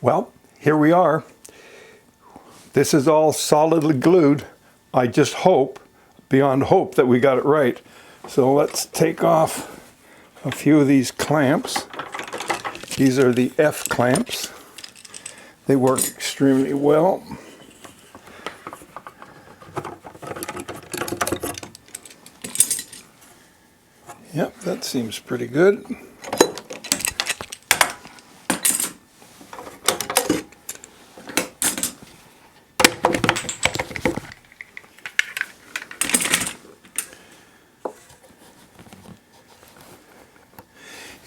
Well, here we are. This is all solidly glued. I just hope, beyond hope, that we got it right. So let's take off a few of these clamps. These are the F clamps. They work extremely well. Yep, that seems pretty good.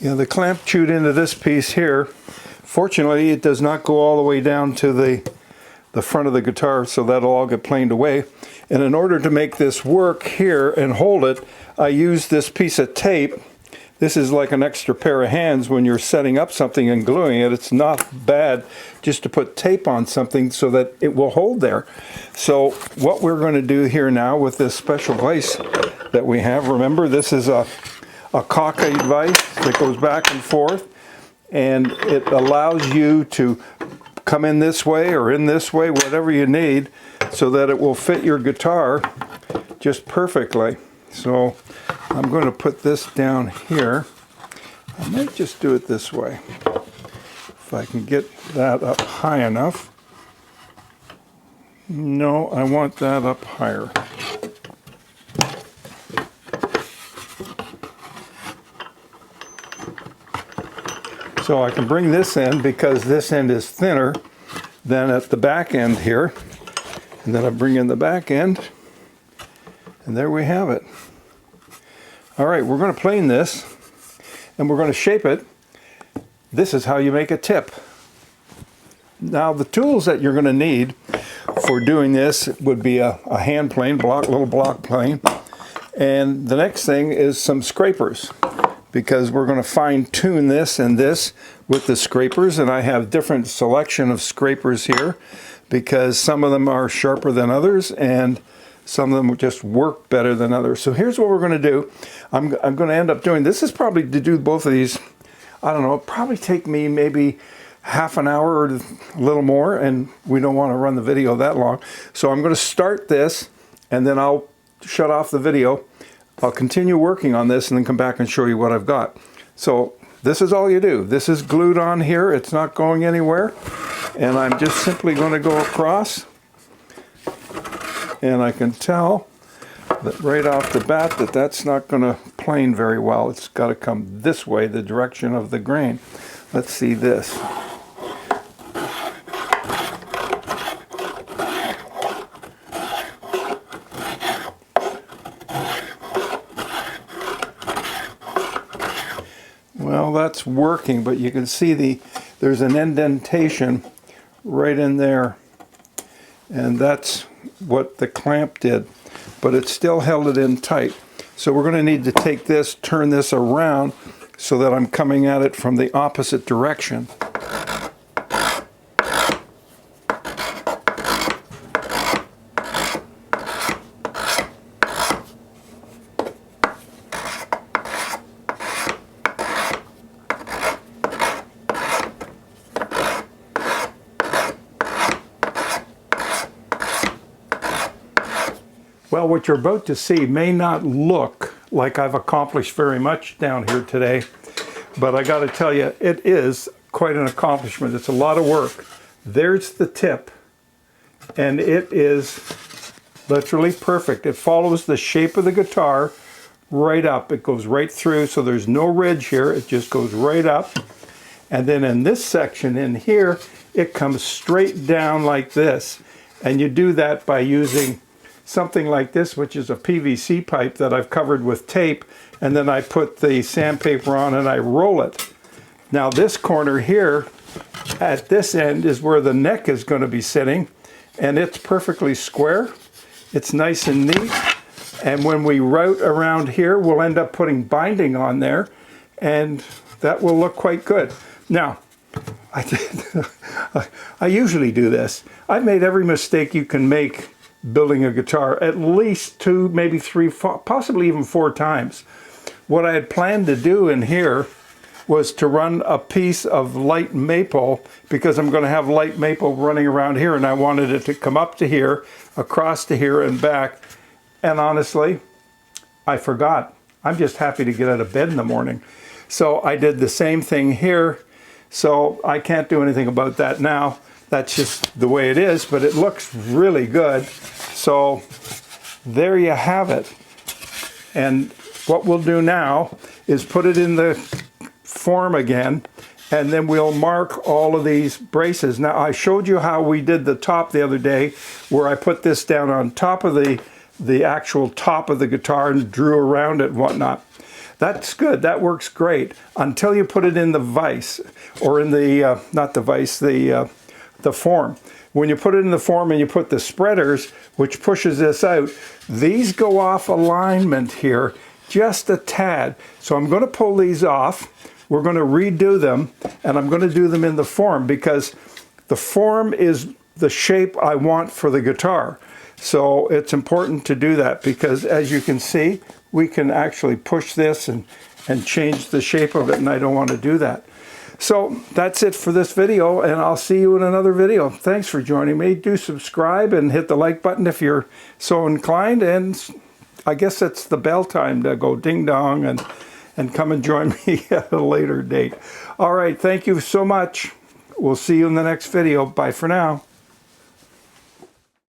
Yeah, the clamp chewed into this piece here. Fortunately, it does not go all the way down to the front of the guitar, so that'll all get planed away. And in order to make this work here and hold it, I use this piece of tape. This is like an extra pair of hands when you're setting up something and gluing it. It's not bad just to put tape on something so that it will hold there. So what we're going to do here now with this special vise that we have, remember this is a cockeyed vise that goes back and forth, and it allows you to come in this way or in this way, whatever you need, so that it will fit your guitar just perfectly. So I'm going to put this down here. I might just do it this way, if I can get that up high enough. No, I want that up higher. So I can bring this in because this end is thinner than at the back end here. And then I bring in the back end, and there we have it. All right, we're going to plane this, and we're going to shape it. This is how you make a tip. Now, the tools that you're going to need for doing this would be a hand plane, little block plane. And the next thing is some scrapers, because we're going to fine tune this and this with the scrapers, and I have different selection of scrapers here because some of them are sharper than others and some of them just work better than others. So here's what we're going to do. I'm going to end up doing, this is probably to do both of these, I don't know, it'll probably take me maybe half an hour or a little more, and we don't want to run the video that long. So I'm going to start this and then I'll shut off the video. I'll continue working on this and then come back and show you what I've got. So this is all you do. This is glued on here. It's not going anywhere. And I'm just simply going to go across. And I can tell that right off the bat that that's not going to plane very well. It's got to come this way, the direction of the grain. Let's see this. Well, that's working, but you can see there's an indentation right in there, and that's what the clamp did, but it still held it in tight. So we're going to need to take this, turn this around so that I'm coming at it from the opposite direction. Well, what you're about to see may not look like I've accomplished very much down here today, but I got to tell you, it is quite an accomplishment. It's a lot of work. There's the tip, and it is literally perfect. It follows the shape of the guitar right up. It goes right through, so there's no ridge here. It just goes right up. And then in this section in here, it comes straight down like this. And you do that by using something like this, which is a PVC pipe that I've covered with tape, and then I put the sandpaper on and I roll it. Now this corner here at this end is where the neck is going to be sitting, and it's perfectly square. It's nice and neat, and when we route around here, we'll end up putting binding on there, and that will look quite good. Now, I usually do this. I've made every mistake you can make building a guitar at least 2, maybe 3, possibly even 4 times. What I had planned to do in here was to run a piece of light maple, because I'm going to have light maple running around here, and I wanted it to come up to here, across to here, and back. And honestly, I forgot. I'm just happy to get out of bed in the morning. So I did the same thing here. So I can't do anything about that now. That's just the way it is, but it looks really good. So there you have it. And what we'll do now is put it in the form again, and then we'll mark all of these braces. Now, I showed you how we did the top the other day, where I put this down on top of the actual top of the guitar and drew around it and whatnot. That's good, that works great, until you put it in the vise, or in the, not the vise, the form. When you put it in the form and you put the spreaders, which pushes this out, these go off alignment here just a tad. So I'm going to pull these off. We're going to redo them, and I'm going to do them in the form, because the form is the shape I want for the guitar. So it's important to do that, because as you can see, we can actually push this and change the shape of it, and I don't want to do that. So that's it for this video, and I'll see you in another video. Thanks for joining me. Do subscribe and hit the like button if you're so inclined, and I guess it's the bell time to go ding dong and come and join me at a later date. All right, thank you so much. We'll see you in the next video. Bye for now.